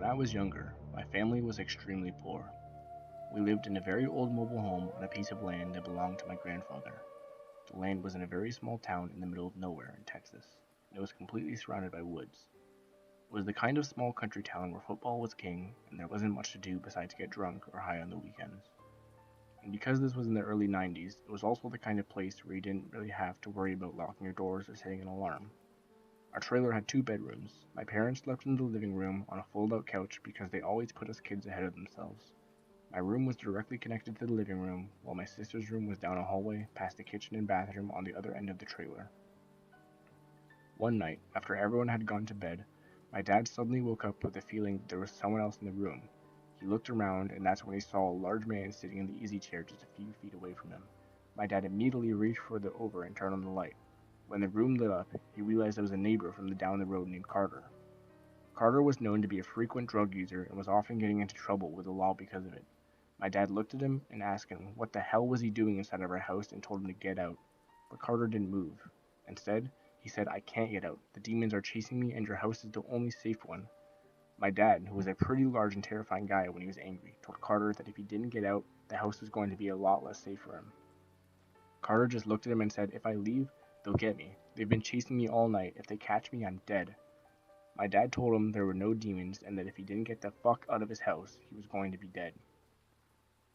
When I was younger, my family was extremely poor. We lived in a very old mobile home on a piece of land that belonged to my grandfather. The land was in a very small town in the middle of nowhere in Texas, and it was completely surrounded by woods. It was the kind of small country town where football was king and there wasn't much to do besides get drunk or high on the weekends. And because this was in the early 90s, it was also the kind of place where you didn't really have to worry about locking your doors or setting an alarm. Our trailer had two bedrooms. My parents slept in the living room on a fold-out couch because they always put us kids ahead of themselves. My room was directly connected to the living room, while my sister's room was down a hallway past the kitchen and bathroom on the other end of the trailer. One night, after everyone had gone to bed, my dad suddenly woke up with the feeling that there was someone else in the room. He looked around, and that's when he saw a large man sitting in the easy chair just a few feet away from him. My dad immediately reached over and turned on the light. When the room lit up, he realized it was a neighbor from down the road named Carter. Carter was known to be a frequent drug user and was often getting into trouble with the law because of it. My dad looked at him and asked him what the hell was he doing inside of our house and told him to get out. But Carter didn't move. Instead, he said, "I can't get out. The demons are chasing me and your house is the only safe one." My dad, who was a pretty large and terrifying guy when he was angry, told Carter that if he didn't get out, the house was going to be a lot less safe for him. Carter just looked at him and said, "If I leave, they'll get me. They've been chasing me all night. If they catch me, I'm dead." My dad told him there were no demons and that if he didn't get the fuck out of his house, he was going to be dead.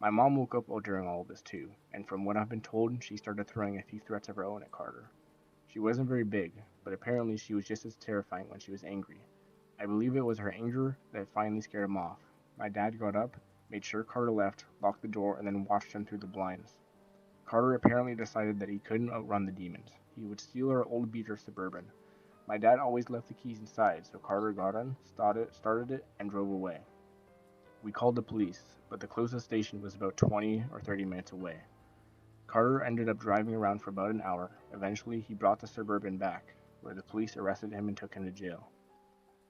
My mom woke up while during all of this too, and from what I've been told, she started throwing a few threats of her own at Carter. She wasn't very big, but apparently she was just as terrifying when she was angry. I believe it was her anger that finally scared him off. My dad got up, made sure Carter left, locked the door, and then watched him through the blinds. Carter apparently decided that he couldn't outrun the demons. He would steal our old beater Suburban. My dad always left the keys inside, so Carter got in, started it, and drove away. We called the police, but the closest station was about 20 or 30 minutes away. Carter ended up driving around for about an hour. Eventually, he brought the Suburban back, where the police arrested him and took him to jail.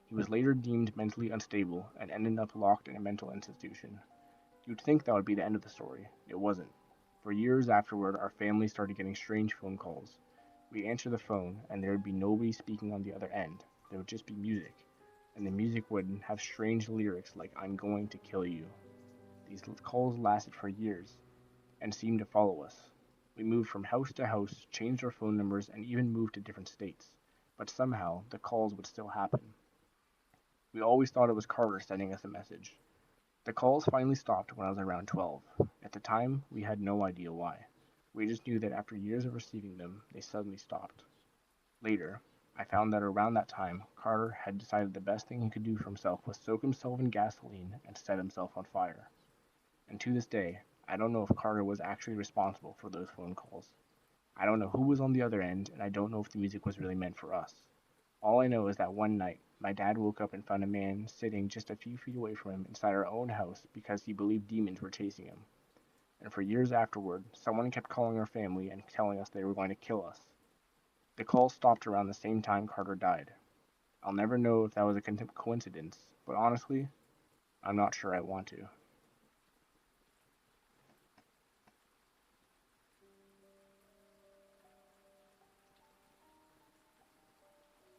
He was later deemed mentally unstable and ended up locked in a mental institution. You'd think that would be the end of the story. It wasn't. For years afterward, our family started getting strange phone calls. We'd answer the phone, and there would be nobody speaking on the other end. There would just be music. And the music would have strange lyrics like, "I'm going to kill you." These calls lasted for years, and seemed to follow us. We moved from house to house, changed our phone numbers, and even moved to different states. But somehow, the calls would still happen. We always thought it was Carter sending us a message. The calls finally stopped when I was around 12. At the time, we had no idea why. We just knew that after years of receiving them, they suddenly stopped. Later, I found that around that time, Carter had decided the best thing he could do for himself was soak himself in gasoline and set himself on fire. And to this day, I don't know if Carter was actually responsible for those phone calls. I don't know who was on the other end, and I don't know if the music was really meant for us. All I know is that one night, my dad woke up and found a man sitting just a few feet away from him inside our own house because he believed demons were chasing him. And for years afterward, someone kept calling our family and telling us they were going to kill us. The calls stopped around the same time Carter died. I'll never know if that was a coincidence, but honestly, I'm not sure I want to.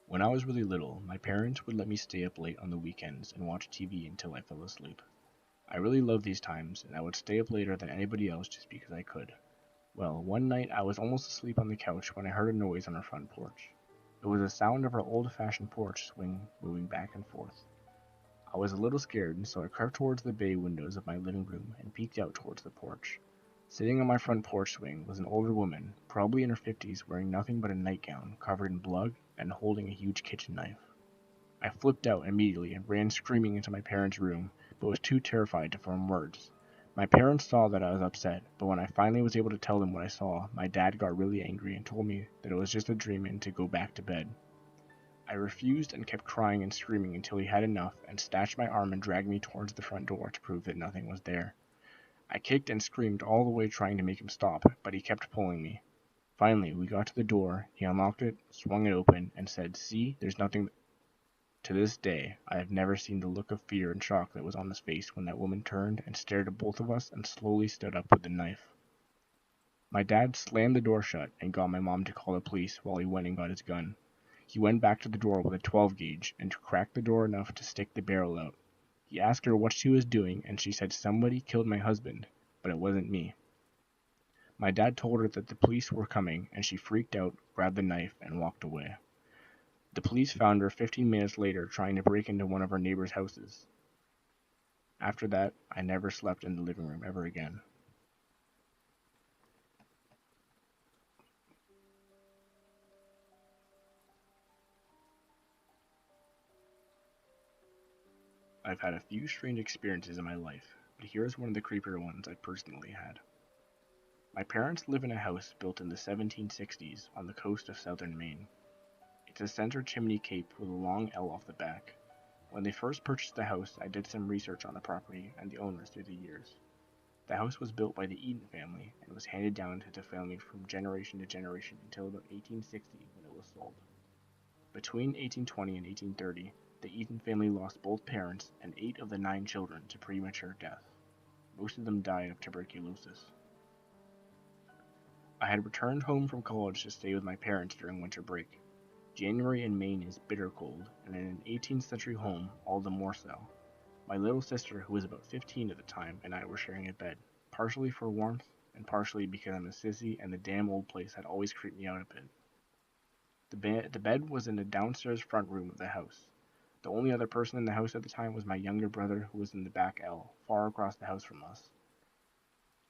When I was really little, my parents would let me stay up late on the weekends and watch TV until I fell asleep. I really loved these times, and I would stay up later than anybody else just because I could. Well, one night I was almost asleep on the couch when I heard a noise on our front porch. It was the sound of our old-fashioned porch swing moving back and forth. I was a little scared, so I crept towards the bay windows of my living room and peeked out towards the porch. Sitting on my front porch swing was an older woman, probably in her 50s, wearing nothing but a nightgown covered in blood and holding a huge kitchen knife. I flipped out immediately and ran screaming into my parents' room, but was too terrified to form words. My parents saw that I was upset, but when I finally was able to tell them what I saw, my dad got really angry and told me that it was just a dream and to go back to bed. I refused and kept crying and screaming until he had enough and snatched my arm and dragged me towards the front door to prove that nothing was there. I kicked and screamed all the way trying to make him stop, but he kept pulling me. Finally, we got to the door, he unlocked it, swung it open, and said, "See, there's nothing." To this day, I have never seen the look of fear and shock that was on his face when that woman turned and stared at both of us and slowly stood up with the knife. My dad slammed the door shut and got my mom to call the police while he went and got his gun. He went back to the door with a 12 gauge and cracked the door enough to stick the barrel out. He asked her what she was doing, and she said somebody killed my husband, but it wasn't me. My dad told her that the police were coming, and she freaked out, grabbed the knife, and walked away. The police found her 15 minutes later trying to break into one of her neighbor's houses. After that, I never slept in the living room ever again. I've had a few strange experiences in my life, but here's one of the creepier ones I personally had. My parents live in a house built in the 1760s on the coast of southern Maine. It's a center chimney cape with a long L off the back. When they first purchased the house, I did some research on the property and the owners through the years. The house was built by the Eaton family and was handed down to the family from generation to generation until about 1860 when it was sold. Between 1820 and 1830, the Eaton family lost both parents and 8 of the 9 children to premature death. Most of them died of tuberculosis. I had returned home from college to stay with my parents during winter break. January in Maine is bitter cold, and in an 18th century home, all the more so. My little sister, who was about 15 at the time, and I were sharing a bed, partially for warmth, and partially because I'm a sissy and the damn old place had always creeped me out a bit. The bed was in the downstairs front room of the house. The only other person in the house at the time was my younger brother, who was in the back L, far across the house from us.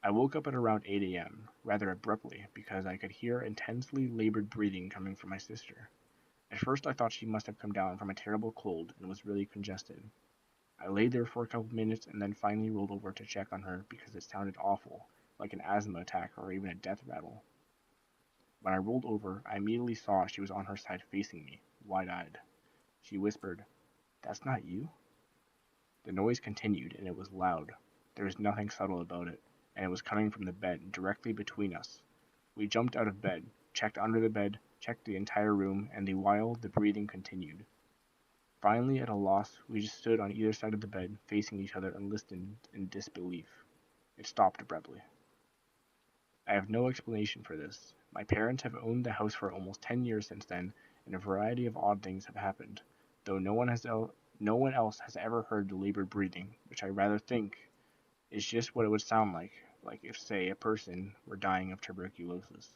I woke up at around 8 a.m., rather abruptly, because I could hear intensely labored breathing coming from my sister. At first I thought she must have come down from a terrible cold and was really congested. I lay there for a couple minutes and then finally rolled over to check on her because it sounded awful, like an asthma attack or even a death rattle. When I rolled over, I immediately saw she was on her side facing me, wide-eyed. She whispered, "That's not you?" The noise continued, and it was loud. There was nothing subtle about it, and it was coming from the bed directly between us. We jumped out of bed, checked under the bed, checked the entire room, and the while the breathing continued. Finally, at a loss, we just stood on either side of the bed, facing each other, and listened in disbelief. It stopped abruptly. I have no explanation for this. My parents have owned the house for almost 10 years since then, and a variety of odd things have happened, though no one else has ever heard the labored breathing, which I rather think is just what it would sound like if, say, a person were dying of tuberculosis.